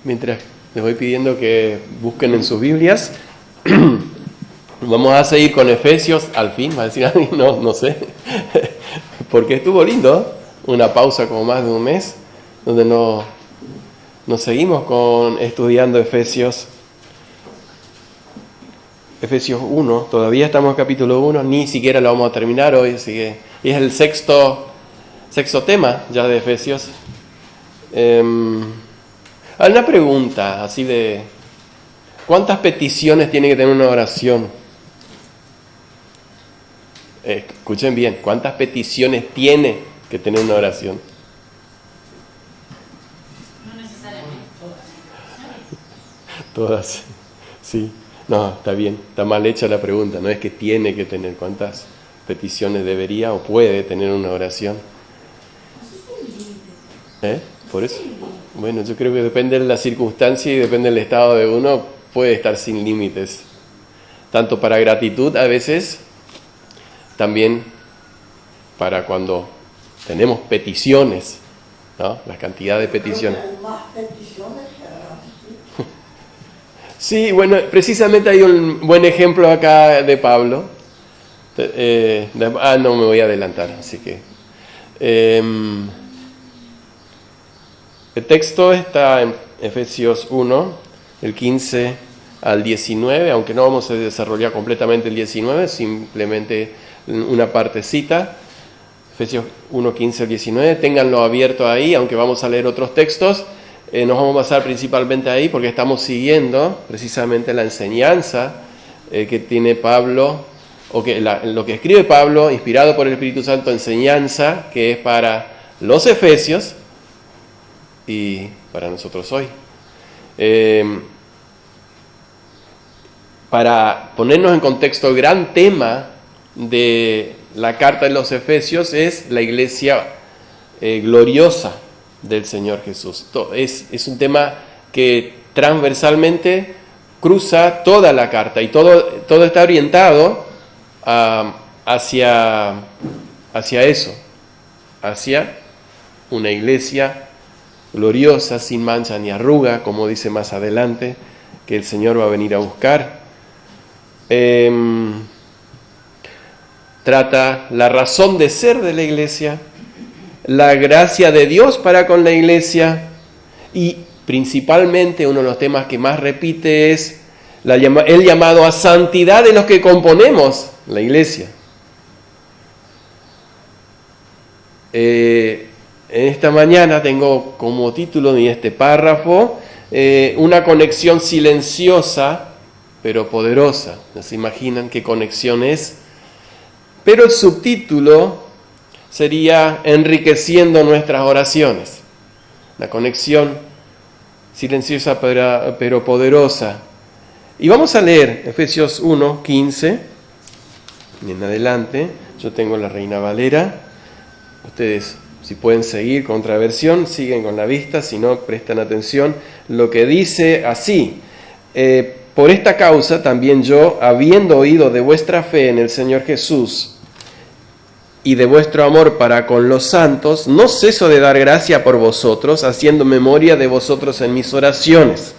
Mientras les voy pidiendo que busquen en sus Biblias, vamos a seguir con Efesios al fin, va a decir a mí, no sé, porque estuvo lindo, una pausa como más de un mes, donde nos seguimos estudiando Efesios 1, todavía estamos en capítulo 1, ni siquiera lo vamos a terminar hoy, así que es el sexto tema ya de Efesios. Hay una pregunta así de ¿cuántas peticiones tiene que tener una oración? Escuchen bien, ¿cuántas peticiones tiene que tener una oración? No necesariamente Todas, sí. No, está bien, está mal hecha la pregunta, no es que tiene que tener, ¿cuántas peticiones debería o puede tener una oración? ¿Por eso? Bueno, yo creo que depende de la circunstancia y depende del estado de uno, puede estar sin límites. Tanto para gratitud a veces, también para cuando tenemos peticiones, ¿no? La cantidad de peticiones. Sí, bueno, precisamente hay un buen ejemplo acá de Pablo. No me voy a adelantar, así que... el texto está en Efesios 1, el 15 al 19, aunque no vamos a desarrollar completamente el 19, simplemente una partecita. Efesios 1, 15 al 19, ténganlo abierto ahí, aunque vamos a leer otros textos. Nos vamos a basar principalmente ahí porque estamos siguiendo precisamente la enseñanza que tiene Pablo, o que lo que escribe Pablo, inspirado por el Espíritu Santo, enseñanza que es para los efesios y para nosotros hoy. Para ponernos en contexto, el gran tema de la carta de los Efesios es la iglesia gloriosa del Señor Jesús. Es un tema que transversalmente cruza toda la carta y todo está orientado hacia eso, hacia una iglesia gloriosa, sin mancha ni arruga, como dice más adelante, que el Señor va a venir a buscar. Trata la razón de ser de la iglesia, la gracia de Dios para con la iglesia y principalmente uno de los temas que más repite es el llamado a santidad de los que componemos la iglesia. En esta mañana tengo como título de este párrafo una conexión silenciosa pero poderosa. ¿No se imaginan qué conexión es? Pero el subtítulo sería enriqueciendo nuestras oraciones. La conexión silenciosa pero poderosa. Y vamos a leer Efesios 1, 15 y en adelante. Yo tengo la Reina Valera. Ustedes, si pueden seguir con otra versión, siguen con la vista, si no, prestan atención. Lo que dice así: por esta causa también yo, habiendo oído de vuestra fe en el Señor Jesús y de vuestro amor para con los santos, no ceso de dar gracia por vosotros, haciendo memoria de vosotros en mis oraciones,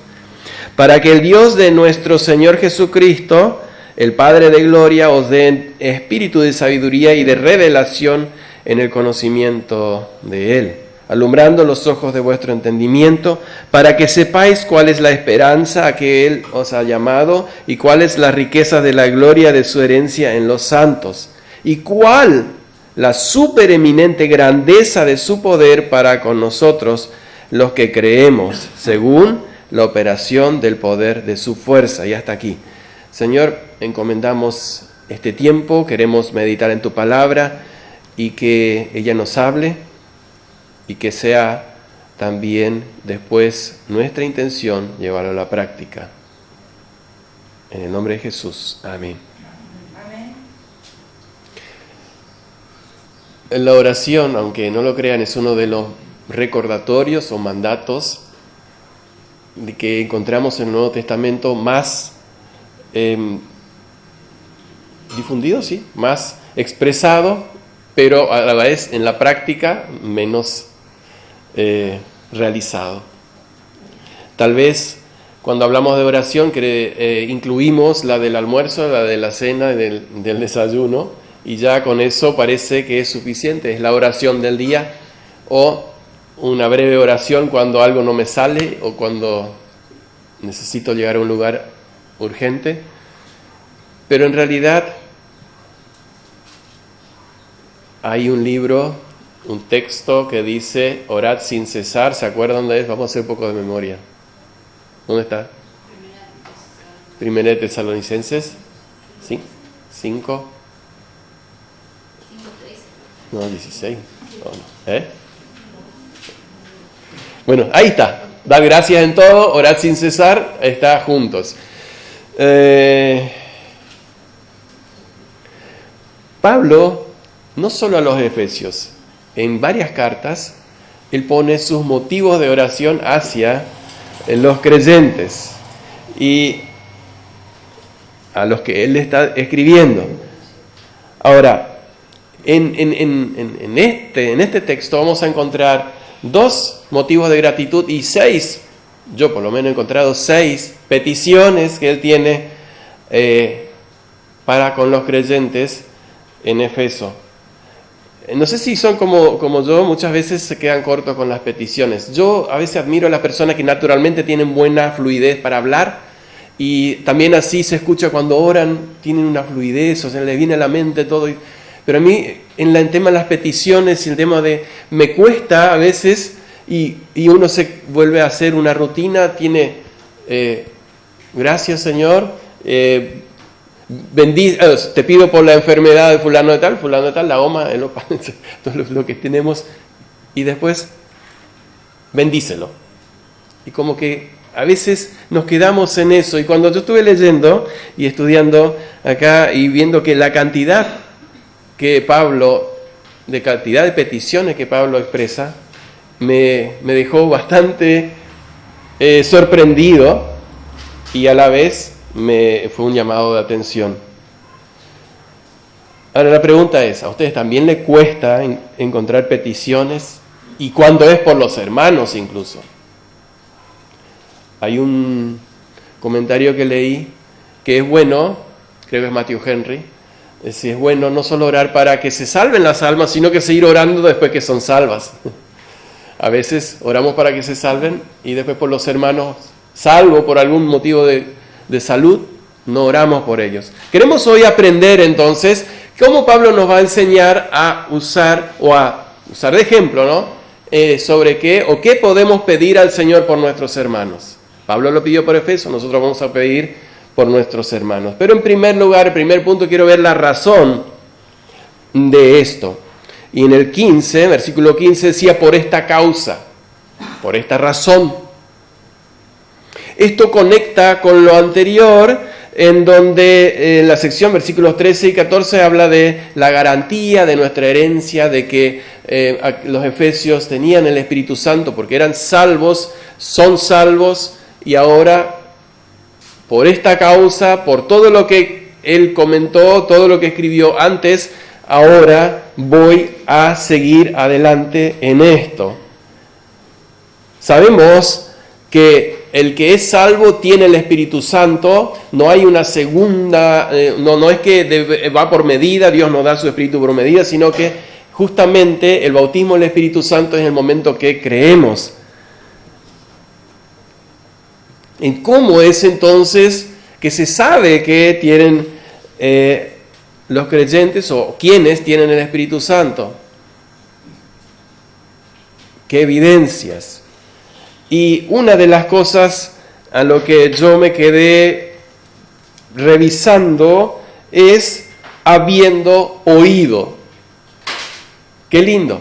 para que el Dios de nuestro Señor Jesucristo, el Padre de gloria, os dé espíritu de sabiduría y de revelación en el conocimiento de Él, alumbrando los ojos de vuestro entendimiento, para que sepáis cuál es la esperanza a que Él os ha llamado y cuál es la riqueza de la gloria de su herencia en los santos, y cuál la supereminente grandeza de su poder para con nosotros, los que creemos, según la operación del poder de su fuerza. Y hasta aquí. Señor, encomendamos este tiempo, queremos meditar en tu palabra y que ella nos hable y que sea también después nuestra intención llevarlo a la práctica. En el nombre de Jesús. Amén. La oración, aunque no lo crean, es uno de los recordatorios o mandatos que encontramos en el Nuevo Testamento más difundido, sí, más expresado, pero a la vez en la práctica menos realizado. Tal vez cuando hablamos de oración incluimos la del almuerzo, la de la cena, del desayuno, y ya con eso parece que es suficiente. Es la oración del día o una breve oración cuando algo no me sale o cuando necesito llegar a un lugar urgente. Pero en realidad hay un libro, un texto que dice orad sin cesar. ¿Se acuerdan dónde es? Vamos a hacer un poco de memoria. ¿Dónde está? Primera de Tesalonicenses. ¿Sí? 5. No, 16. No. Bueno, ahí está. Dad gracias en todo, orad sin cesar, está juntos. Pablo, no solo a los Efesios, en varias cartas, él pone sus motivos de oración hacia los creyentes y a los que él está escribiendo. Ahora, en este texto vamos a encontrar 2 motivos de gratitud y 6, yo por lo menos he encontrado 6 peticiones que él tiene para con los creyentes en Efeso. No sé si son como yo, muchas veces se quedan cortos con las peticiones. Yo a veces admiro a las personas que naturalmente tienen buena fluidez para hablar y también así se escucha cuando oran, tienen una fluidez, o sea, les viene a la mente todo. Pero a mí, en el tema de las peticiones y el tema de me cuesta a veces y uno se vuelve a hacer una rutina, tiene gracias Señor, te pido por la enfermedad de fulano de tal, la goma, todo lo que tenemos, y después bendícelo. Y como que a veces nos quedamos en eso, y cuando yo estuve leyendo y estudiando acá y viendo que la cantidad de peticiones que Pablo expresa, me dejó bastante sorprendido y a la vez fue un llamado de atención. Ahora la pregunta es, ¿a ustedes también les cuesta encontrar peticiones? ¿Y cuando es por los hermanos incluso? Hay un comentario que leí que es bueno, creo que es Matthew Henry, si es bueno no solo orar para que se salven las almas, sino que seguir orando después que son salvas. A veces oramos para que se salven y después por los hermanos, salvo por algún motivo de salud, no oramos por ellos. Queremos hoy aprender entonces cómo Pablo nos va a enseñar a usar de ejemplo, ¿no? Sobre qué podemos pedir al Señor por nuestros hermanos. Pablo lo pidió por Efeso, nosotros vamos a pedir por nuestros hermanos. Pero en primer lugar, el primer punto, quiero ver la razón de esto. Y en el 15, versículo 15, decía, por esta causa, por esta razón. Esto conecta con lo anterior, en donde en la sección versículos 13 y 14 habla de la garantía de nuestra herencia, de que los efesios tenían el Espíritu Santo porque eran salvos, son salvos, y ahora, por esta causa, por todo lo que él comentó, todo lo que escribió antes, ahora voy a seguir adelante en esto. Sabemos que el que es salvo tiene el Espíritu Santo, no hay una segunda, no es que va por medida, Dios nos da su Espíritu por medida, sino que justamente el bautismo del Espíritu Santo es el momento que creemos. ¿En cómo es entonces que se sabe que tienen los creyentes o quienes tienen el Espíritu Santo? ¿Qué evidencias? Y una de las cosas a lo que yo me quedé revisando es habiendo oído. Qué lindo.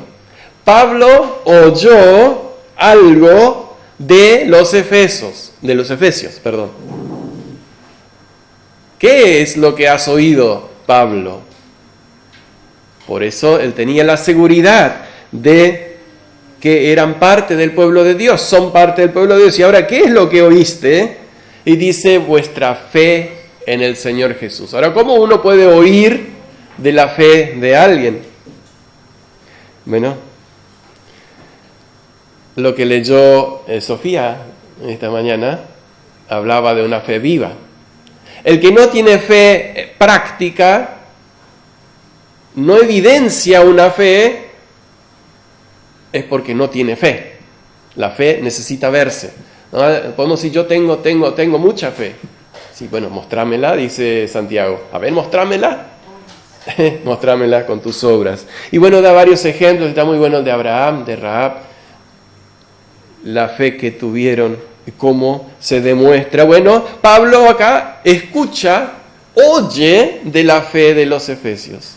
Pablo oyó algo de los Efesios. ¿Qué es lo que has oído, Pablo? Por eso él tenía la seguridad de que eran parte del pueblo de Dios, son parte del pueblo de Dios. Y ahora, ¿qué es lo que oíste? Y dice, vuestra fe en el Señor Jesús. Ahora, ¿cómo uno puede oír de la fe de alguien? Bueno, lo que leyó Sofía esta mañana, hablaba de una fe viva. El que no tiene fe práctica, no evidencia una fe, es porque no tiene fe. La fe necesita verse. ¿No? Podemos decir, yo tengo mucha fe. Sí, bueno, mostrámela, dice Santiago. A ver, mostrámela. Mostrámela con tus obras. Y bueno, da varios ejemplos. Está muy bueno el de Abraham, de Rahab. La fe que tuvieron, cómo se demuestra. Bueno, Pablo acá escucha, oye de la fe de los efesios.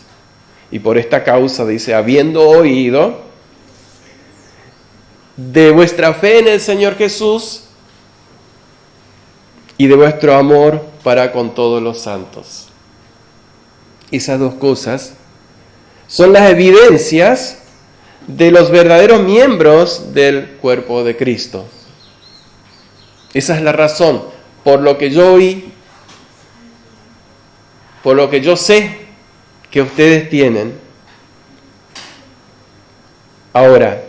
Y por esta causa dice, habiendo oído de vuestra fe en el Señor Jesús y de vuestro amor para con todos los santos. Esas dos cosas son las evidencias de los verdaderos miembros del cuerpo de Cristo. Esa es la razón, por lo que yo oí, por lo que yo sé que ustedes tienen. Ahora,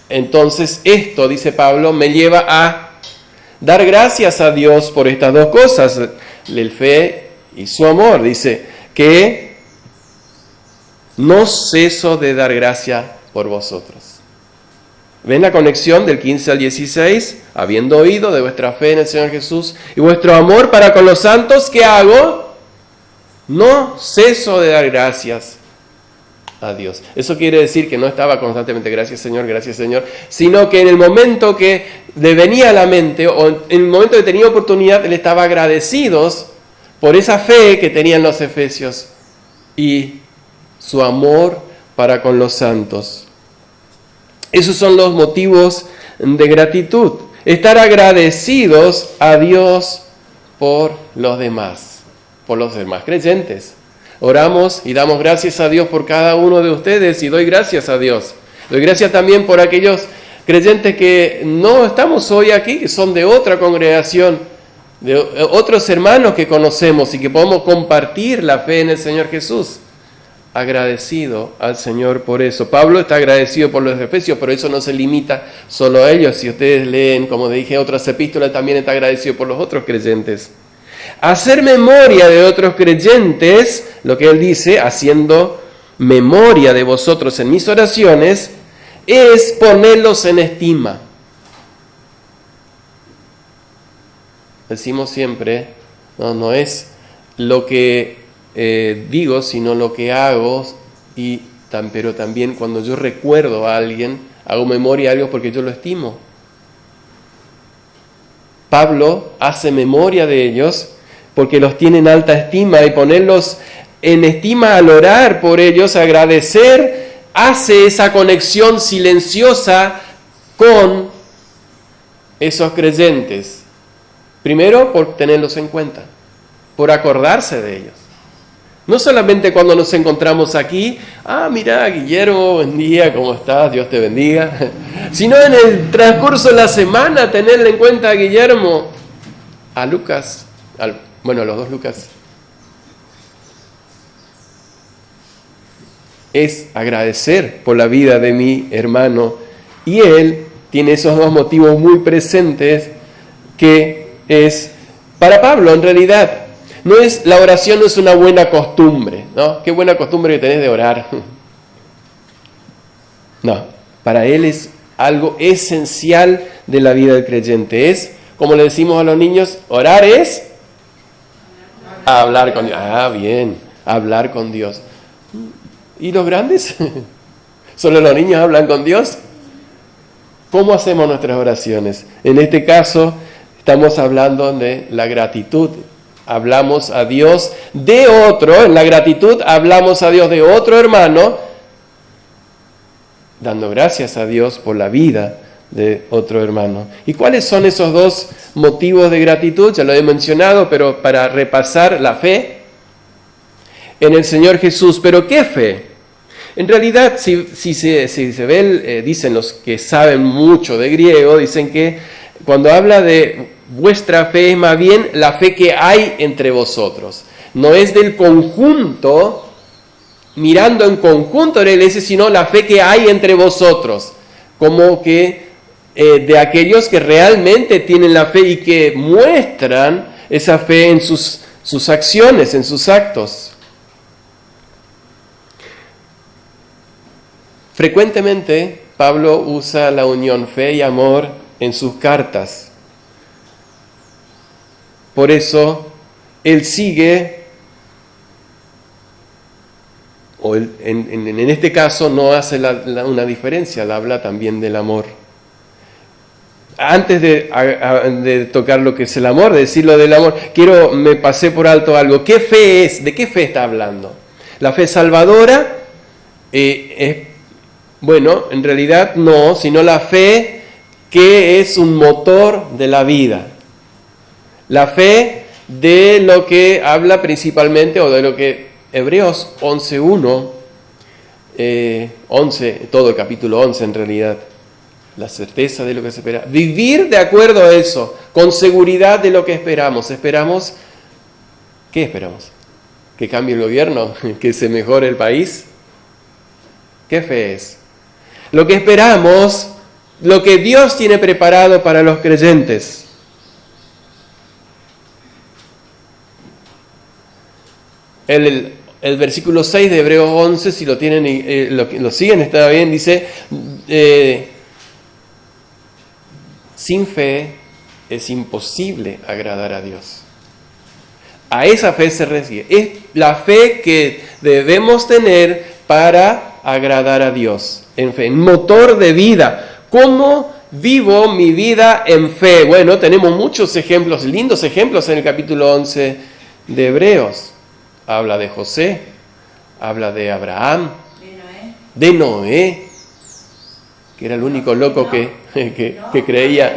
entonces esto, dice Pablo, me lleva a dar gracias a Dios por estas dos cosas, el fe y su amor. Dice que no ceso de dar gracias por vosotros. ¿Ven la conexión del 15 al 16? Habiendo oído de vuestra fe en el Señor Jesús y vuestro amor para con los santos, ¿qué hago? No ceso de dar gracias a Dios. Eso quiere decir que no estaba constantemente gracias Señor, sino que en el momento que le venía a la mente o en el momento que tenía oportunidad, él estaba agradecido por esa fe que tenían los efesios y su amor para con los santos. Esos son los motivos de gratitud. Estar agradecidos a Dios por los demás creyentes. Oramos y damos gracias a Dios por cada uno de ustedes y doy gracias a Dios. Doy gracias también por aquellos creyentes que no estamos hoy aquí, que son de otra congregación, de otros hermanos que conocemos y que podemos compartir la fe en el Señor Jesús. Agradecido al Señor por eso. Pablo está agradecido por los efesios, pero eso no se limita solo a ellos. Si ustedes leen, como dije, otras epístolas, también está agradecido por los otros creyentes. Hacer memoria de otros creyentes, lo que él dice, haciendo memoria de vosotros en mis oraciones, es ponerlos en estima. Decimos siempre, no es lo que digo, sino lo que hago, pero también cuando yo recuerdo a alguien, hago memoria de algo porque yo lo estimo. Pablo hace memoria de ellos porque los tiene en alta estima, y ponerlos en estima al orar por ellos, agradecer, hace esa conexión silenciosa con esos creyentes. Primero, por tenerlos en cuenta, por acordarse de ellos. No solamente cuando nos encontramos aquí, mira, Guillermo, buen día, ¿cómo estás? Dios te bendiga. Sino en el transcurso de la semana, tenerle en cuenta a Guillermo, a Lucas, a los dos Lucas. Es agradecer por la vida de mi hermano. Y él tiene esos dos motivos muy presentes, que es, para Pablo en realidad, la oración no es una buena costumbre, ¿no? Qué buena costumbre que tenés de orar. No, para él es algo esencial de la vida del creyente. Es, como le decimos a los niños, orar es hablar con Dios. Bien, hablar con Dios. ¿Y los grandes? ¿Solo los niños hablan con Dios? ¿Cómo hacemos nuestras oraciones? En este caso, estamos hablando de la gratitud. Hablamos a Dios de otro, en la gratitud hablamos a Dios de otro hermano, dando gracias a Dios por la vida de otro hermano. ¿Y cuáles son esos dos motivos de gratitud? Ya lo he mencionado, pero para repasar, la fe en el Señor Jesús. ¿Pero qué fe? En realidad, si se ve, dicen los que saben mucho de griego, dicen que cuando habla de vuestra fe es más bien la fe que hay entre vosotros. No es del conjunto, mirando en conjunto de la iglesia, sino la fe que hay entre vosotros. Como que de aquellos que realmente tienen la fe y que muestran esa fe en sus acciones, en sus actos. Frecuentemente Pablo usa la unión fe y amor en sus cartas. Por eso él sigue, o él, en este caso no hace una diferencia, él habla también del amor. Antes de tocar lo que es el amor, de decir lo del amor, me pasé por alto algo. ¿Qué fe es? ¿De qué fe está hablando? La fe salvadora bueno, en realidad no, sino la fe que es un motor de la vida. La fe de lo que habla principalmente, o de lo que Hebreos 11.1, 11, todo el capítulo 11 en realidad, la certeza de lo que se espera. Vivir de acuerdo a eso, con seguridad de lo que esperamos. ¿Qué esperamos? ¿Que cambie el gobierno? ¿Que se mejore el país? ¿Qué fe es? Lo que esperamos, lo que Dios tiene preparado para los creyentes. El versículo 6 de Hebreos 11, si lo tienen, lo siguen, está bien, dice, sin fe es imposible agradar a Dios. A esa fe se recibe. Es la fe que debemos tener para agradar a Dios. En fe, motor de vida. ¿Cómo vivo mi vida en fe? Bueno, tenemos muchos ejemplos, lindos ejemplos en el capítulo 11 de Hebreos. Habla de José, habla de Abraham, de Noé, que era el único loco que creía.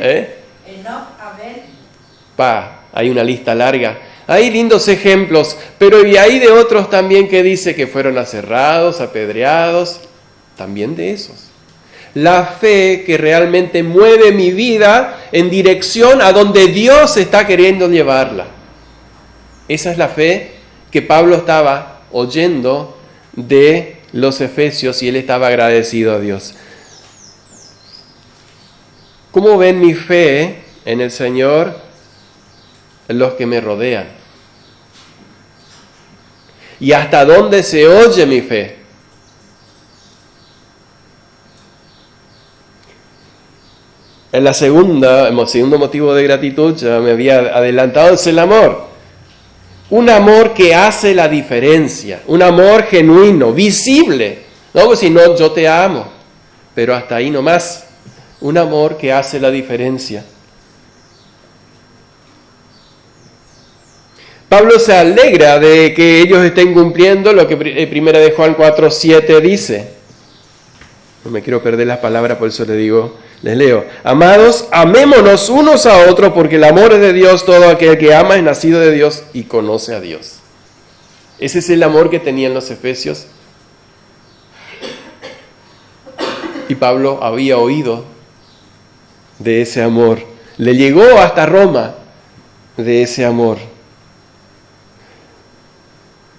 Hay una lista larga. Hay lindos ejemplos, pero y hay de otros también que dice que fueron aserrados, apedreados, también de esos. La fe que realmente mueve mi vida en dirección a donde Dios está queriendo llevarla. Esa es la fe que Pablo estaba oyendo de los efesios y él estaba agradecido a Dios. ¿Cómo ven mi fe en el Señor los que me rodean? ¿Y hasta dónde se oye mi fe? En el segundo motivo de gratitud, ya me había adelantado, es el amor. Un amor que hace la diferencia, un amor genuino, visible. No, pues si no, yo te amo, pero hasta ahí nomás. Un amor que hace la diferencia. Pablo se alegra de que ellos estén cumpliendo lo que 1 de Juan 4:7 dice. No me quiero perder las palabras, por eso les leo. Amados, amémonos unos a otros, porque el amor es de Dios. Todo aquel que ama es nacido de Dios y conoce a Dios. Ese es el amor que tenían los efesios. Y Pablo había oído de ese amor. Le llegó hasta Roma de ese amor.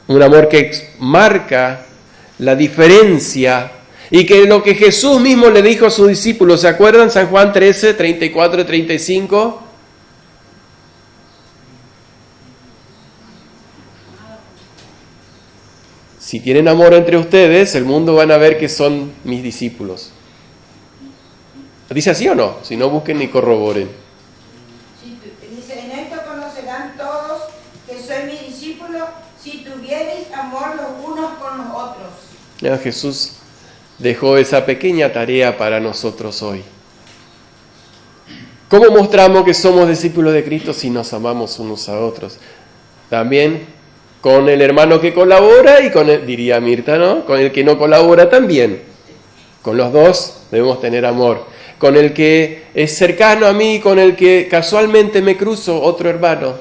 Un amor que marca la diferencia y que lo que Jesús mismo le dijo a sus discípulos, ¿se acuerdan? San Juan 13, 34 y 35. Si tienen amor entre ustedes, el mundo van a ver que son mis discípulos. ¿Dice así o no? Si no, busquen y corroboren. Dice, en esto conocerán todos que soy mi discípulo, si tuviereis amor los unos con los otros. Ya, Jesús dejó esa pequeña tarea para nosotros hoy. ¿Cómo mostramos que somos discípulos de Cristo si nos amamos unos a otros? También con el hermano que colabora y con el, diría Mirta, ¿no? Con el que no colabora también. Con los dos debemos tener amor. Con el que es cercano a mí, con el que casualmente me cruzo, otro hermano.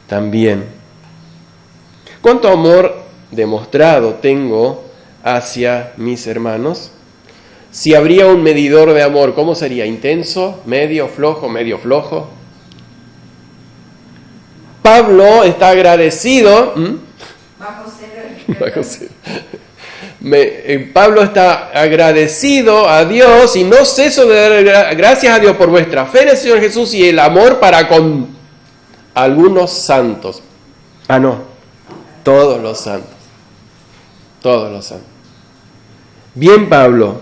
También. ¿Cuánto amor demostrado tengo hacia mis hermanos? Si habría un medidor de amor, ¿cómo sería? ¿Intenso? ¿Medio flojo? ¿Medio flojo? Pablo está agradecido. Bajo cero. Bajo cero. Pablo está agradecido a Dios y no ceso de dar gracias a Dios por vuestra fe en el Señor Jesús y el amor para con algunos santos. No, todos los santos. Todos los santos. Bien, Pablo,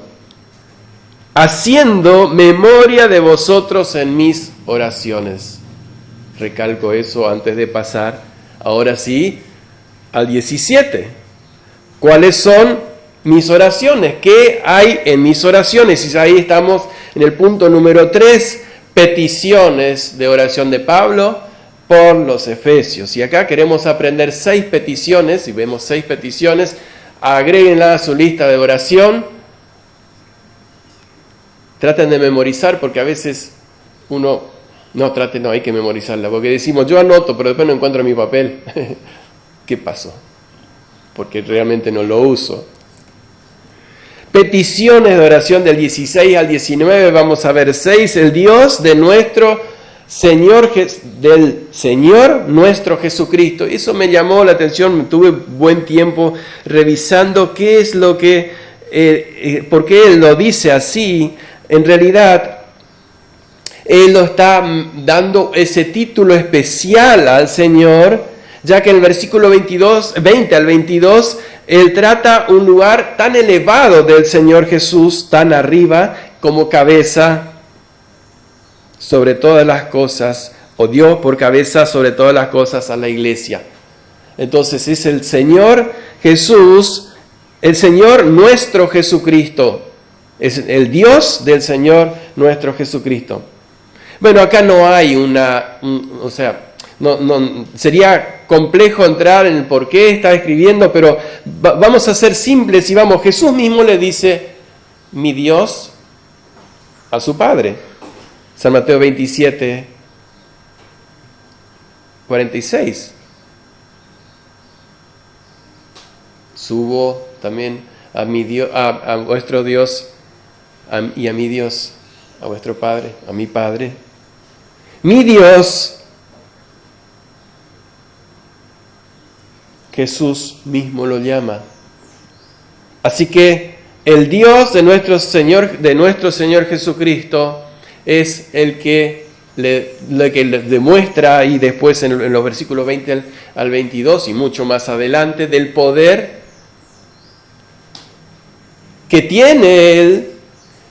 haciendo memoria de vosotros en mis oraciones. Recalco eso antes de pasar, ahora sí, al 17. ¿Cuáles son mis oraciones? ¿Qué hay en mis oraciones? Y ahí estamos en el punto número 3, peticiones de oración de Pablo por los efesios. Y acá queremos aprender 6 peticiones, y vemos 6 peticiones, agréguenla a su lista de oración. Traten de memorizar, porque a veces uno, no, hay que memorizarla, porque decimos, yo anoto, pero después no encuentro mi papel. ¿Qué pasó? Porque realmente no lo uso. Peticiones de oración del 16 al 19, vamos a ver 6, el Dios de nuestro Señor, del Señor nuestro Jesucristo. Eso me llamó la atención, tuve buen tiempo revisando qué es lo que, por qué Él lo dice así. En realidad, Él lo está dando ese título especial al Señor, ya que en el versículo 20 al 22, Él trata un lugar tan elevado del Señor Jesús, tan arriba como cabeza sobre todas las cosas, o Dios por cabeza sobre todas las cosas a la iglesia. Entonces es el Señor Jesús, el Señor nuestro Jesucristo, es el Dios del Señor nuestro Jesucristo. Bueno, acá no hay no, sería complejo entrar en el por qué está escribiendo, pero vamos a ser simples y vamos, Jesús mismo le dice, mi Dios, a su Padre. San Mateo 27, 46. Subo también a mi Dios, a vuestro Dios y a mi Dios, a vuestro Padre, a mi Padre. Mi Dios, Jesús mismo lo llama. Así que el Dios de nuestro Señor Jesucristo es el que le demuestra, y después en los versículos 20 al 22 y mucho más adelante, del poder que tiene Él,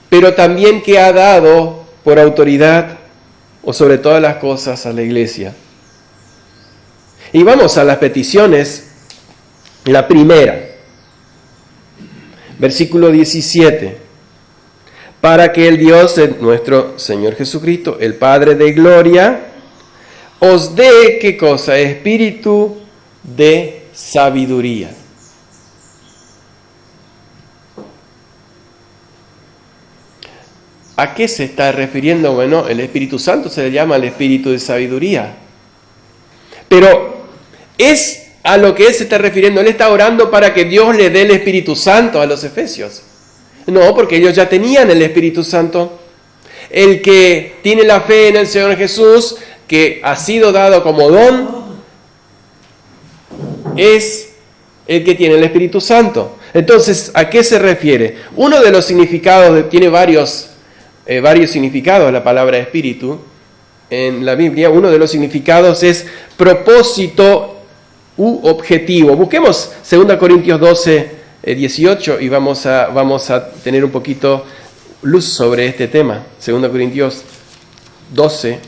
pero también que ha dado por autoridad o sobre todas las cosas a la iglesia. Y vamos a las peticiones. La primera, versículo 17. Para que el Dios de nuestro Señor Jesucristo, el Padre de gloria, os dé, ¿qué cosa? Espíritu de sabiduría. ¿A qué se está refiriendo? Bueno, el Espíritu Santo se le llama el Espíritu de sabiduría. Pero es a lo que él se está refiriendo. Él está orando para que Dios le dé el Espíritu Santo a los efesios. No, porque ellos ya tenían el Espíritu Santo. El que tiene la fe en el Señor Jesús, que ha sido dado como don, es el que tiene el Espíritu Santo. Entonces, ¿a qué se refiere? Uno de los significados, tiene varios significados la palabra espíritu en la Biblia. Uno de los significados es propósito u objetivo. Busquemos 2 Corintios 12, 18 y vamos a tener un poquito luz sobre este tema. 2 Corintios 12,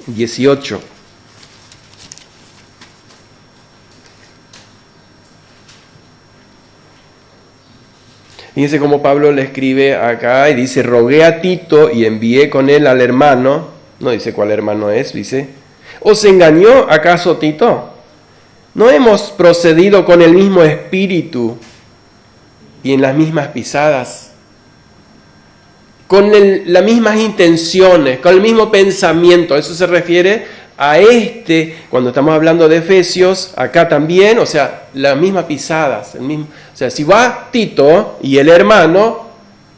18. Fíjense cómo Pablo le escribe acá y dice, rogué a Tito y envié con él al hermano. No dice cuál hermano es, dice, ¿os engañó acaso Tito? ¿No hemos procedido con el mismo espíritu y en las mismas pisadas? Con las mismas intenciones, con el mismo pensamiento. Eso se refiere a cuando estamos hablando de Efesios, acá también, o sea, las mismas pisadas. O sea, si va Tito y el hermano,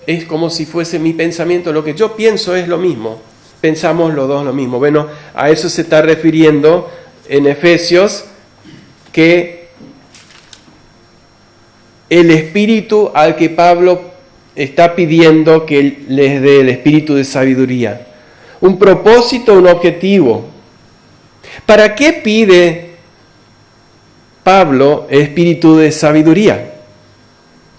es como si fuese mi pensamiento, lo que yo pienso es lo mismo. Pensamos los dos lo mismo. Bueno, a eso se está refiriendo en Efesios, que el espíritu al que Pablo está pidiendo que les dé el espíritu de sabiduría. Un propósito, un objetivo. ¿Para qué pide Pablo el espíritu de sabiduría?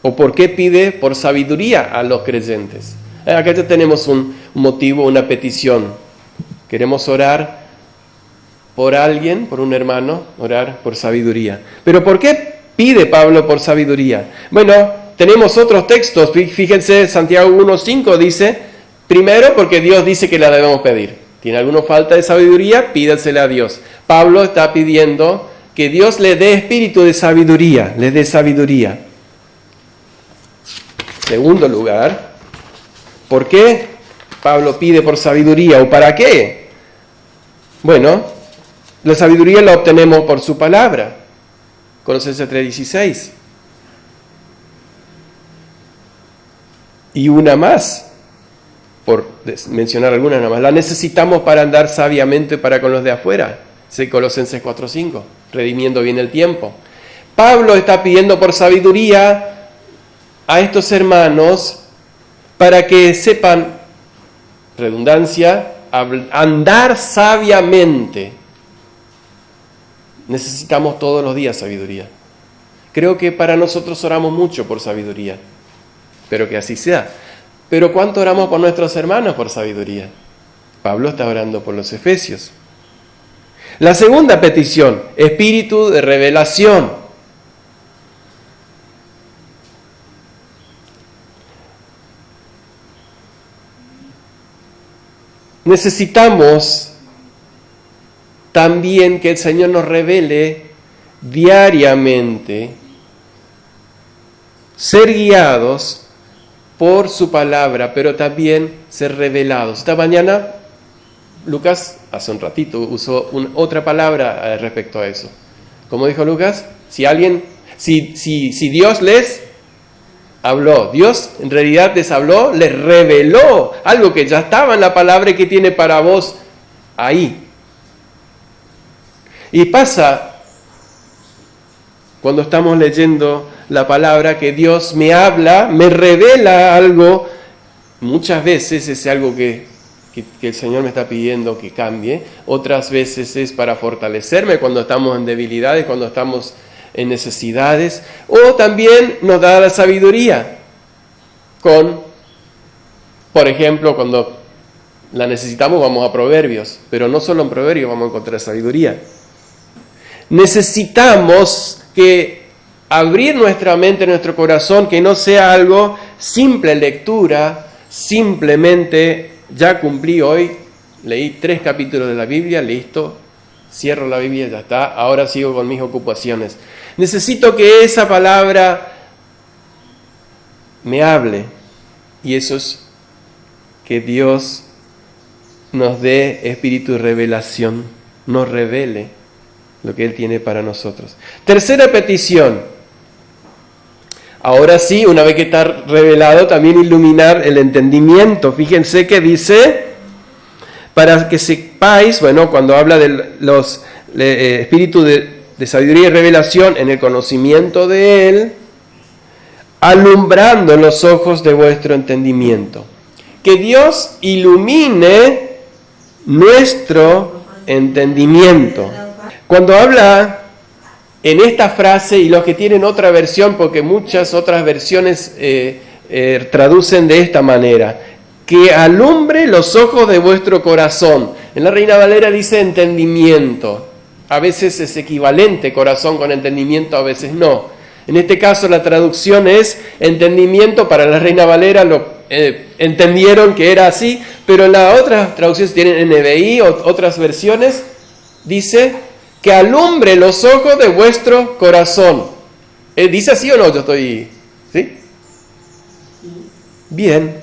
¿O por qué pide por sabiduría a los creyentes? Acá ya tenemos un motivo, una petición. Queremos orar por alguien, por un hermano, orar por sabiduría. ¿Pero por qué pide Pablo por sabiduría? Bueno, tenemos otros textos. Fíjense, Santiago 1:5 dice, primero porque Dios dice que la debemos pedir. ¿Tiene alguna falta de sabiduría? Pídasela a Dios. Pablo está pidiendo que Dios le dé espíritu de sabiduría, le dé sabiduría. Segundo lugar, ¿por qué Pablo pide por sabiduría o para qué? Bueno, la sabiduría la obtenemos por su palabra. Colosenses 3:16. Y una más, por mencionar alguna nada más, la necesitamos para andar sabiamente para con los de afuera. Colosenses 4:5, redimiendo bien el tiempo. Pablo está pidiendo por sabiduría a estos hermanos para que sepan, redundancia, andar sabiamente. Necesitamos todos los días sabiduría. Creo que para nosotros oramos mucho por sabiduría. Espero que así sea. Pero ¿cuánto oramos por nuestros hermanos por sabiduría? Pablo está orando por los efesios. La segunda petición, espíritu de revelación. Necesitamos también que el Señor nos revele diariamente, ser guiados por su palabra, pero también ser revelados. Esta mañana, Lucas, hace un ratito, usó otra palabra respecto a eso. ¿Cómo dijo Lucas? Si Dios les habló, Dios en realidad les habló, les reveló algo que ya estaba en la palabra y que tiene para vos ahí. Y pasa, cuando estamos leyendo la palabra, que Dios me habla, me revela algo. Muchas veces es algo que el Señor me está pidiendo que cambie. Otras veces es para fortalecerme cuando estamos en debilidades, cuando estamos en necesidades. O también nos da la sabiduría. Por ejemplo, cuando la necesitamos vamos a Proverbios. Pero no solo en Proverbios vamos a encontrar sabiduría. Necesitamos abrir nuestra mente, nuestro corazón, que no sea algo simple lectura, simplemente ya cumplí hoy, leí 3 capítulos de la Biblia, listo, cierro la Biblia, ya está, ahora sigo con mis ocupaciones. Necesito que esa palabra me hable, y eso es que Dios nos dé espíritu de revelación, nos revele lo que Él tiene para nosotros. Tercera petición. Ahora sí, una vez que está revelado, también iluminar el entendimiento. Fíjense que dice, para que sepáis, bueno, cuando habla de los espíritus de sabiduría y revelación en el conocimiento de Él, alumbrando los ojos de vuestro entendimiento. Que Dios ilumine nuestro entendimiento. Cuando habla en esta frase, y los que tienen otra versión, porque muchas otras versiones traducen de esta manera, que alumbre los ojos de vuestro corazón. En la Reina Valera dice entendimiento. A veces es equivalente corazón con entendimiento, a veces no. En este caso la traducción es entendimiento. Para la Reina Valera entendieron que era así, pero en las otras traducciones tienen NBI o otras versiones, dice que alumbre los ojos de vuestro corazón. ¿Dice así o no? Yo estoy... ¿Sí? Bien.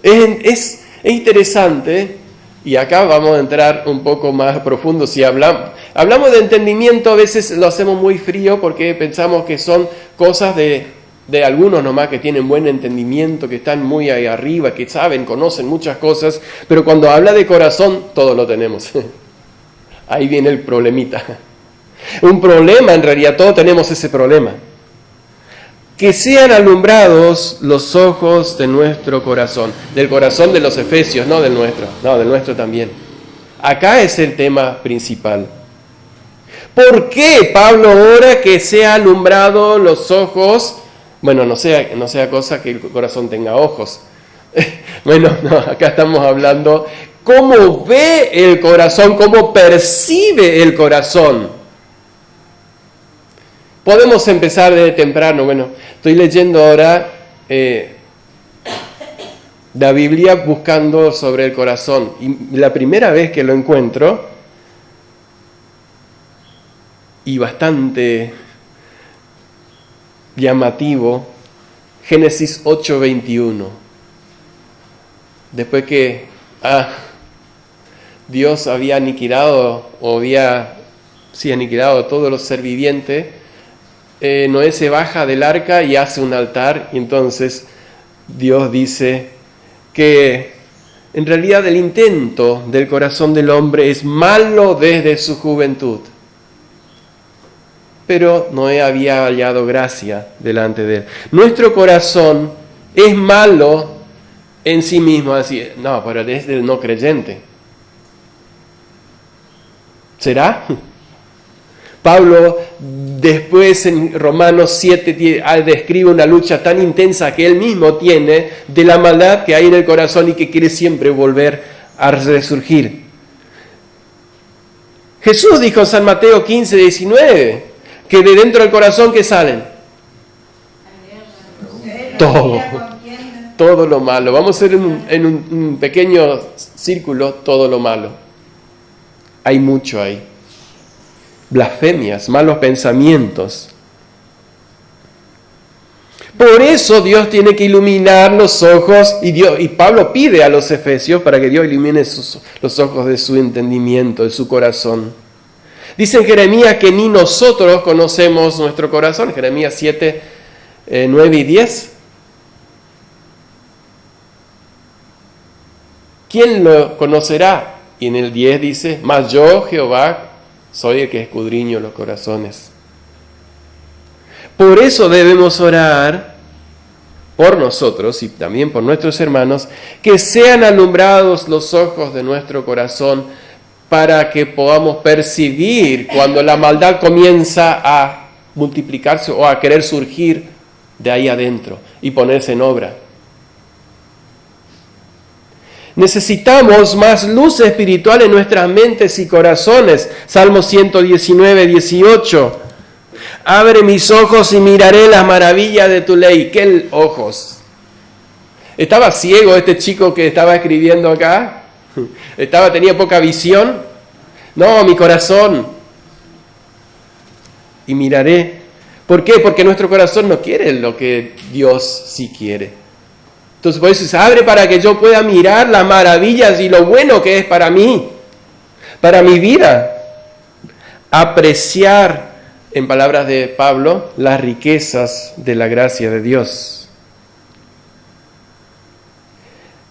Es interesante, y acá vamos a entrar un poco más profundo. Si hablamos de entendimiento, a veces lo hacemos muy frío porque pensamos que son cosas de algunos nomás que tienen buen entendimiento, que están muy ahí arriba, que saben, conocen muchas cosas, pero cuando habla de corazón, todos lo tenemos. Ahí viene el problemita. Un problema, en realidad todos tenemos ese problema. que sean alumbrados los ojos de nuestro corazón, del corazón de los efesios, no del nuestro también. Acá es el tema principal. ¿Por qué Pablo ora que sea alumbrado los ojos? Bueno, no sea cosa que el corazón tenga ojos. Bueno, no, acá estamos hablando cómo ve el corazón, cómo percibe el corazón. Podemos empezar desde temprano. Bueno, estoy leyendo ahora la Biblia buscando sobre el corazón. Y la primera vez que lo encuentro, y bastante llamativo, Génesis 8:21. Después que Dios había aniquilado todo lo ser viviente, Noé se baja del arca y hace un altar, y entonces Dios dice que en realidad el intento del corazón del hombre es malo desde su juventud. Pero Noé había hallado gracia delante de él. Nuestro corazón es malo en sí mismo, así, no, pero desde el no creyente. ¿Será? Pablo después en Romanos 7 describe una lucha tan intensa que él mismo tiene de la maldad que hay en el corazón y que quiere siempre volver a resurgir. Jesús dijo en San Mateo 15:19 que de dentro del corazón ¿qué salen? Todo lo malo. Vamos a hacer en un pequeño círculo todo lo malo. Hay mucho ahí. Blasfemias, malos pensamientos. Por eso Dios tiene que iluminar los ojos, y Pablo pide a los efesios para que Dios ilumine los ojos de su entendimiento, de su corazón. Dice en Jeremías que ni nosotros conocemos nuestro corazón, Jeremías 7, 9 y 10. ¿Quién lo conocerá? Y en el 10 dice, mas yo, Jehová, soy el que escudriño los corazones. Por eso debemos orar por nosotros y también por nuestros hermanos, que sean alumbrados los ojos de nuestro corazón para que podamos percibir cuando la maldad comienza a multiplicarse o a querer surgir de ahí adentro y ponerse en obra. Necesitamos más luz espiritual en nuestras mentes y corazones. Salmo 119, 18. Abre mis ojos y miraré las maravillas de tu ley. ¿Qué ojos? ¿Estaba ciego este chico que estaba escribiendo acá? ¿Tenía poca visión? No, mi corazón. Y miraré. ¿Por qué? Porque nuestro corazón no quiere lo que Dios sí quiere. Entonces por eso se abre para que yo pueda mirar las maravillas y lo bueno que es para mí, para mi vida. Apreciar, en palabras de Pablo, las riquezas de la gracia de Dios.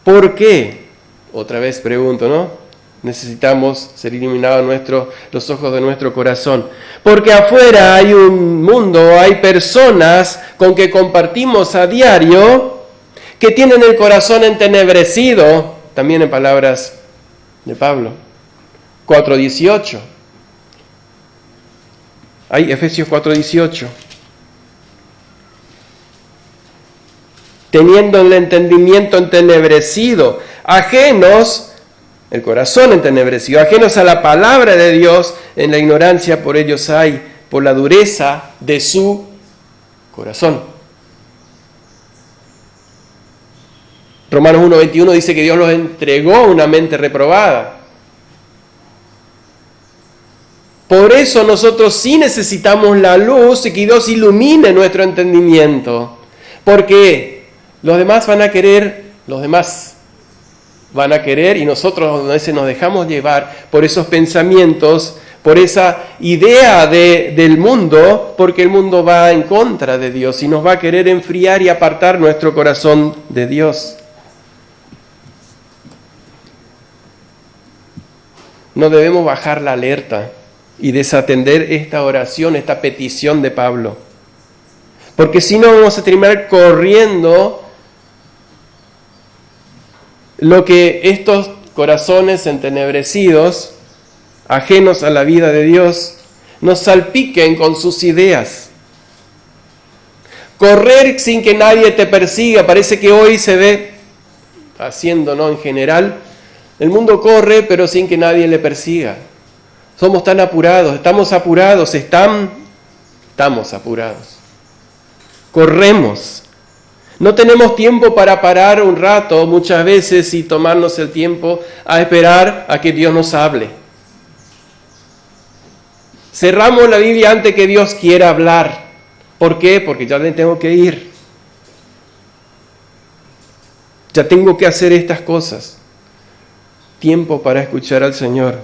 ¿Por qué? Otra vez pregunto, ¿no? Necesitamos ser iluminados los ojos de nuestro corazón. Porque afuera hay un mundo, hay personas con que compartimos a diario que tienen el corazón entenebrecido, también en palabras de Pablo. 4:18. Hay Efesios 4:18. Teniendo el entendimiento entenebrecido, ajenos, el corazón entenebrecido, ajenos a la palabra de Dios, en la ignorancia por ellos hay, por la dureza de su corazón. Romanos 1:21 dice que Dios los entregó una mente reprobada. Por eso nosotros sí necesitamos la luz y que Dios ilumine nuestro entendimiento. Porque los demás van a querer y nosotros a veces nos dejamos llevar por esos pensamientos, por esa idea del mundo, porque el mundo va en contra de Dios y nos va a querer enfriar y apartar nuestro corazón de Dios. No debemos bajar la alerta y desatender esta oración, esta petición de Pablo. Porque si no vamos a terminar corriendo lo que estos corazones entenebrecidos, ajenos a la vida de Dios, nos salpiquen con sus ideas. Correr sin que nadie te persiga, parece que hoy se ve haciendo, ¿no? En general, el mundo corre pero sin que nadie le persiga. Somos tan apurados, estamos apurados, estamos apurados. Corremos. No tenemos tiempo para parar un rato muchas veces y tomarnos el tiempo a esperar a que Dios nos hable. Cerramos la Biblia antes que Dios quiera hablar. ¿Por qué? Porque ya me tengo que ir. Ya tengo que hacer estas cosas. Tiempo para escuchar al Señor.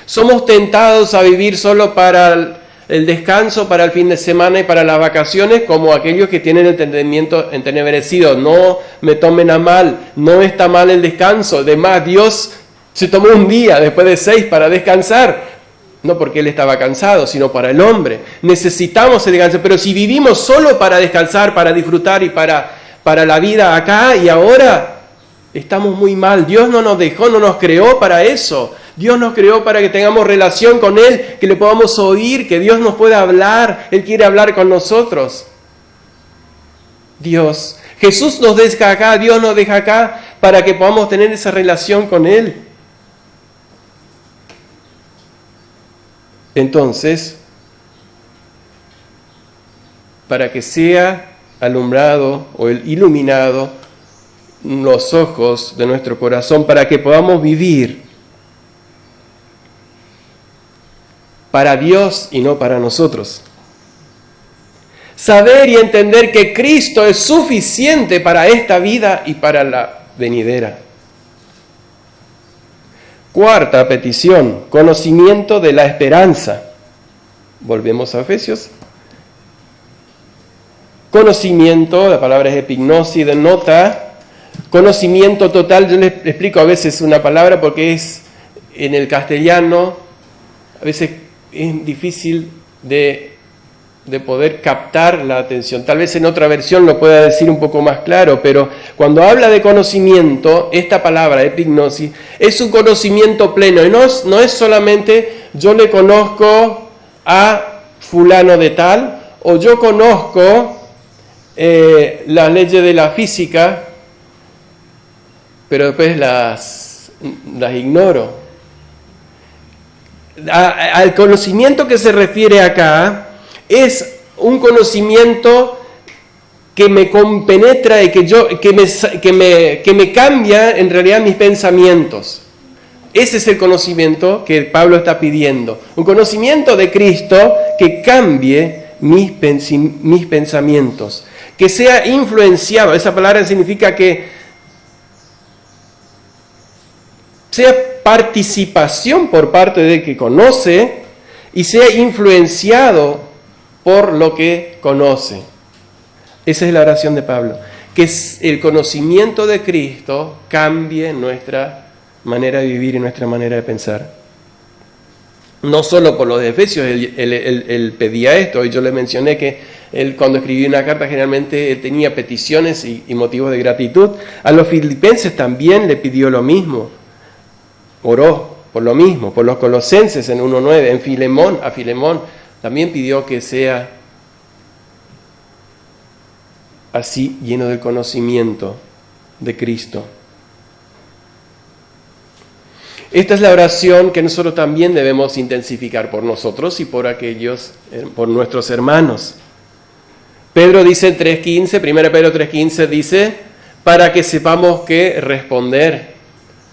Somos tentados a vivir solo para el descanso, para el fin de semana y para las vacaciones, como aquellos que tienen el entendimiento entenebrecido. No me tomen a mal, no está mal el descanso. Además, Dios se tomó un día después de 6 para descansar. No porque Él estaba cansado, sino para el hombre. Necesitamos el descanso, pero si vivimos solo para descansar, para disfrutar y para la vida acá y ahora, estamos muy mal. Dios no nos dejó, no nos creó para eso. Dios nos creó para que tengamos relación con Él, que le podamos oír, que Dios nos pueda hablar. Él quiere hablar con nosotros. Dios. Jesús nos deja acá, Dios nos deja acá para que podamos tener esa relación con Él. Entonces, para que sea alumbrado o iluminado los ojos de nuestro corazón, para que podamos vivir para Dios y no para nosotros. Saber y entender que Cristo es suficiente para esta vida y para la venidera. Cuarta petición, conocimiento de la esperanza. Volvemos a Efesios. Conocimiento, la palabra es epignosis, denota conocimiento total. Yo les explico a veces una palabra porque es en el castellano, a veces es difícil de poder captar la atención. Tal vez en otra versión lo pueda decir un poco más claro, pero cuando habla de conocimiento, esta palabra, epignosis, es un conocimiento pleno. Y no es solamente yo le conozco a fulano de tal, o yo conozco las leyes de la física, pero después las ignoro. Al conocimiento que se refiere acá es un conocimiento que me compenetra y que me cambia en realidad mis pensamientos. Ese es el conocimiento que Pablo está pidiendo. Un conocimiento de Cristo que cambie mis pensamientos. Que sea influenciado. Esa palabra significa que sea participación por parte del que conoce y sea influenciado por lo que conoce. Esa es la oración de Pablo. Que el conocimiento de Cristo cambie nuestra manera de vivir y nuestra manera de pensar. No solo por los de Efesios, él pedía esto, y yo le mencioné que él cuando escribía una carta generalmente él tenía peticiones y motivos de gratitud. A los filipenses también le pidió lo mismo. Oró por lo mismo, por los colosenses en 1:9, a Filemón también pidió que sea así, lleno del conocimiento de Cristo. Esta es la oración que nosotros también debemos intensificar por nosotros y por por nuestros hermanos. Pedro dice en 3:15, 1 Pedro 3:15 dice, para que sepamos qué responder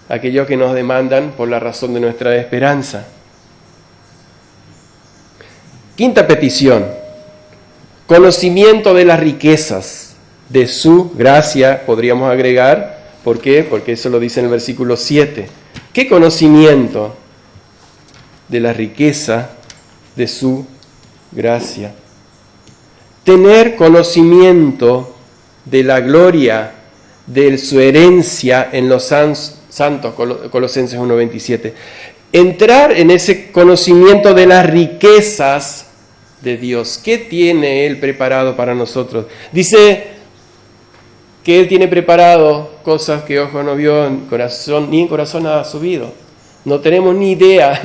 a aquellos que nos demandan por la razón de nuestra esperanza. Quinta petición, conocimiento de las riquezas de su gracia, podríamos agregar. ¿Por qué? Porque eso lo dice en el versículo 7. ¿Qué conocimiento de la riqueza de su gracia? Tener conocimiento de la gloria de su herencia en los santos, Colosenses 1:27. Entrar en ese conocimiento de las riquezas de Dios. ¿Qué tiene Él preparado para nosotros? Dice que Él tiene preparado cosas que ojo no vio, en corazón, ni en corazón ha subido. No tenemos ni idea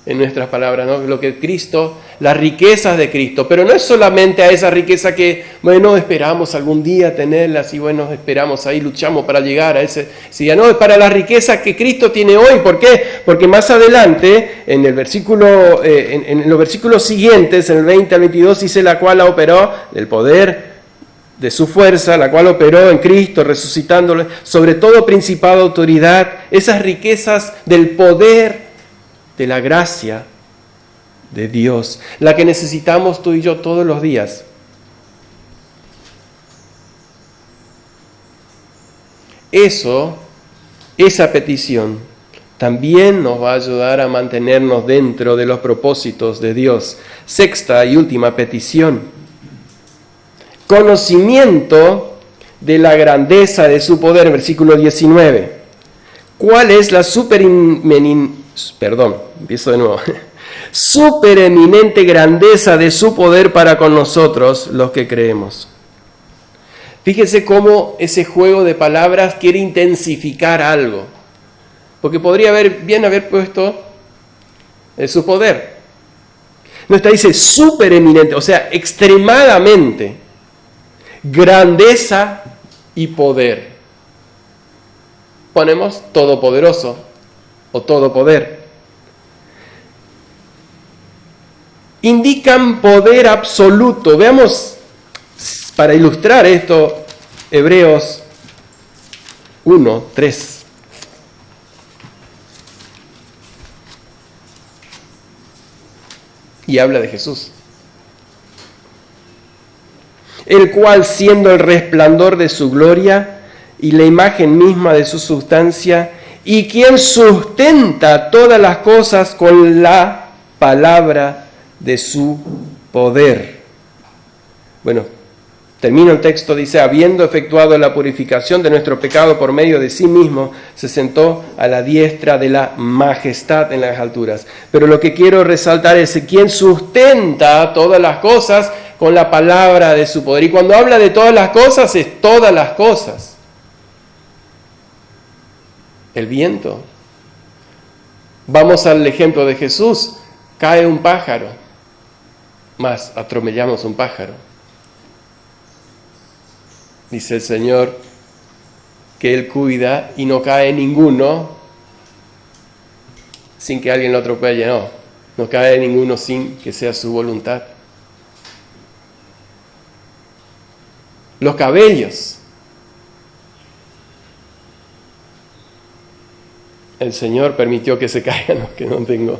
en nuestras palabras, ¿no? Lo que Cristo, las riquezas de Cristo, pero no es solamente a esa riqueza que, bueno, esperamos algún día tenerlas y bueno, esperamos ahí, luchamos para llegar a ese día, no, es para la riqueza que Cristo tiene hoy. ¿Por qué? Porque más adelante, en el versículo, en los versículos siguientes, en el 20 al 22, dice la cual la operó del poder de su fuerza, la cual operó en Cristo, resucitándole, sobre todo principado, autoridad, esas riquezas del poder de la gracia de Dios, la que necesitamos tú y yo todos los días. Esa petición también nos va a ayudar a mantenernos dentro de los propósitos de Dios. Sexta y última petición: conocimiento de la grandeza de su poder, versículo 19. ¿Cuál es la supereminente grandeza de su poder para con nosotros los que creemos? Fíjese cómo ese juego de palabras quiere intensificar algo, porque podría haber puesto su poder. No está, dice supereminente, o sea, extremadamente, grandeza y poder. Ponemos todopoderoso o todo poder. Indican poder absoluto. Veamos, para ilustrar esto, Hebreos 1:3. Y habla de Jesús, el cual, siendo el resplandor de su gloria y la imagen misma de su sustancia, y quien sustenta todas las cosas con la palabra de su poder. Bueno, termino el texto, dice, habiendo efectuado la purificación de nuestro pecado por medio de sí mismo, se sentó a la diestra de la majestad en las alturas. Pero lo que quiero resaltar es quien sustenta todas las cosas con la palabra de su poder. Y cuando habla de todas las cosas, es todas las cosas. El viento. Vamos al ejemplo de Jesús. Cae un pájaro, más atropellamos un pájaro. Dice el Señor que Él cuida y no cae ninguno sin que alguien lo atropelle. No cae ninguno sin que sea su voluntad. Los cabellos. El Señor permitió que se caigan los que no tengo.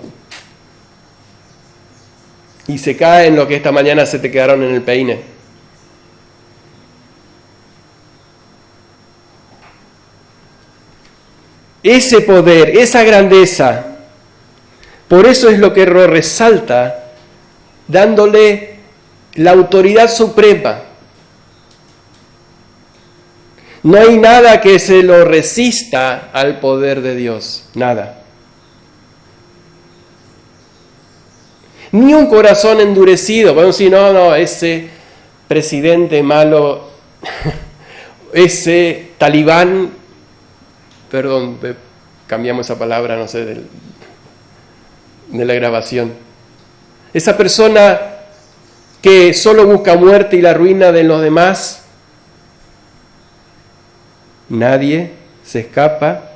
Y se caen los que esta mañana se te quedaron en el peine. Ese poder, esa grandeza, por eso es lo que resalta, dándole la autoridad suprema. No hay nada que se lo resista al poder de Dios, nada. Ni un corazón endurecido. Bueno, si no, ese presidente malo, ese talibán, perdón, cambiamos esa palabra, no sé, de la grabación. Esa persona que solo busca muerte y la ruina de los demás, nadie se escapa,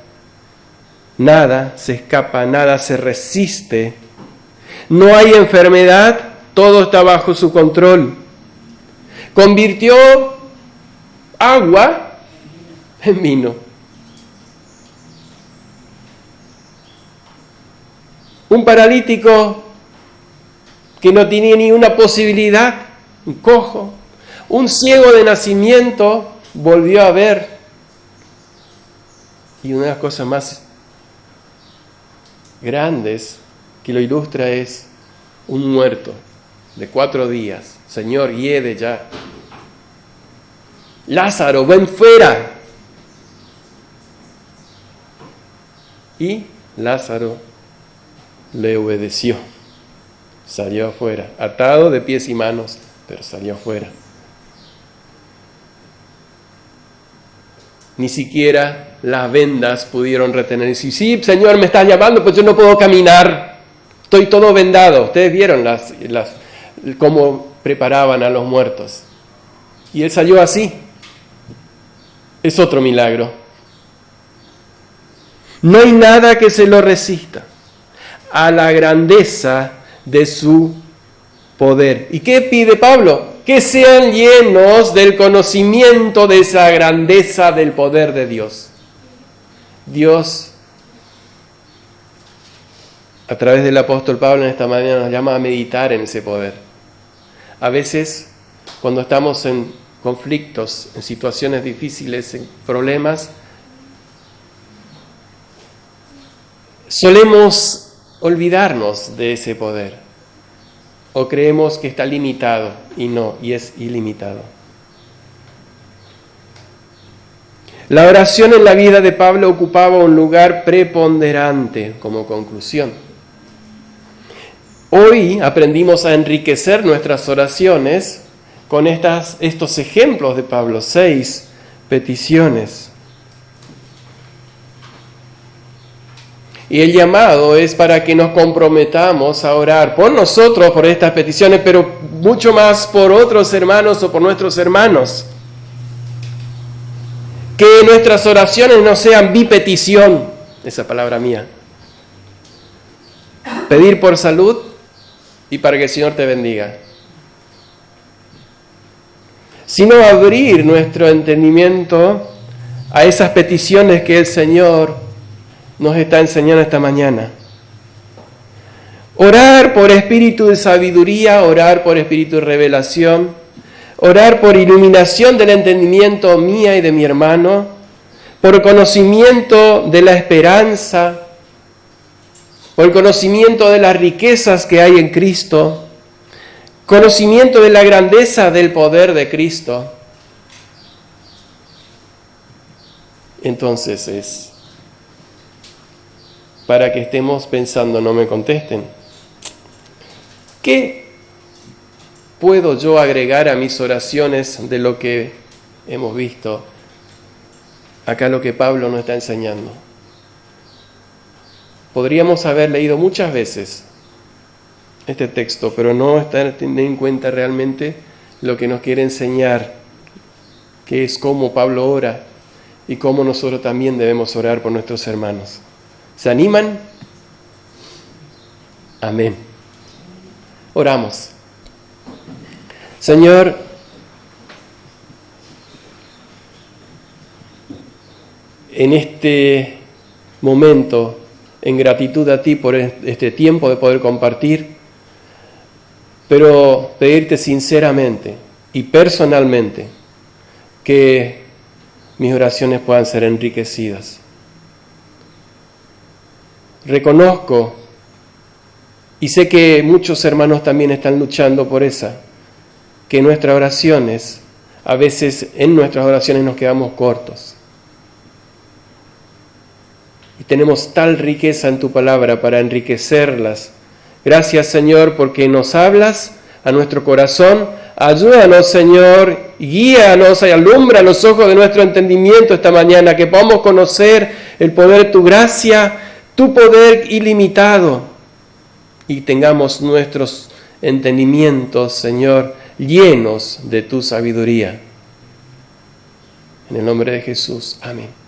nada se escapa, nada se resiste. No hay enfermedad, todo está bajo su control. Convirtió agua en vino. Un paralítico que no tenía ni una posibilidad, un cojo, un ciego de nacimiento, volvió a ver. Y una de las cosas más grandes que lo ilustra es un muerto de 4 días. Señor, hiede ya. Lázaro, ven fuera. Y Lázaro le obedeció. Salió afuera, atado de pies y manos, pero salió afuera. Ni siquiera las vendas pudieron retener. Y si sí, Señor, me estás llamando, pues yo no puedo caminar. Estoy todo vendado. Ustedes vieron cómo preparaban a los muertos. Y él salió así. Es otro milagro. No hay nada que se lo resista a la grandeza de su poder. ¿Y qué pide Pablo? Que sean llenos del conocimiento de esa grandeza del poder de Dios. Dios, a través del apóstol Pablo en esta mañana, nos llama a meditar en ese poder. A veces, cuando estamos en conflictos, en situaciones difíciles, en problemas, solemos olvidarnos de ese poder. O creemos que está limitado, y no, y es ilimitado. La oración en la vida de Pablo ocupaba un lugar preponderante como conclusión. Hoy aprendimos a enriquecer nuestras oraciones con estos ejemplos de Pablo, 6 peticiones. Y el llamado es para que nos comprometamos a orar por nosotros, por estas peticiones, pero mucho más por otros hermanos o por nuestros hermanos. Que nuestras oraciones no sean bipetición, esa palabra mía. Pedir por salud y para que el Señor te bendiga. Sino abrir nuestro entendimiento a esas peticiones que el Señor nos está enseñando esta mañana. Orar por espíritu de sabiduría, orar por espíritu de revelación, orar por iluminación del entendimiento mía y de mi hermano, por conocimiento de la esperanza, por conocimiento de las riquezas que hay en Cristo, conocimiento de la grandeza del poder de Cristo. Entonces es para que estemos pensando, no me contesten, ¿qué puedo yo agregar a mis oraciones de lo que hemos visto? Acá lo que Pablo nos está enseñando. Podríamos haber leído muchas veces este texto, pero no estar teniendo en cuenta realmente lo que nos quiere enseñar, que es cómo Pablo ora y cómo nosotros también debemos orar por nuestros hermanos. ¿Se animan? Amén. Oramos. Señor, en este momento, en gratitud a ti por este tiempo de poder compartir, pero pedirte sinceramente y personalmente que mis oraciones puedan ser enriquecidas. Reconozco y sé que muchos hermanos también están luchando por que nuestras oraciones, a veces en nuestras oraciones nos quedamos cortos. Y tenemos tal riqueza en tu palabra para enriquecerlas. Gracias, Señor, porque nos hablas a nuestro corazón. Ayúdanos, Señor, guíanos y alumbra los ojos de nuestro entendimiento esta mañana, que podamos conocer el poder de tu gracia, tu poder ilimitado, y tengamos nuestros entendimientos, Señor, llenos de tu sabiduría. En el nombre de Jesús. Amén.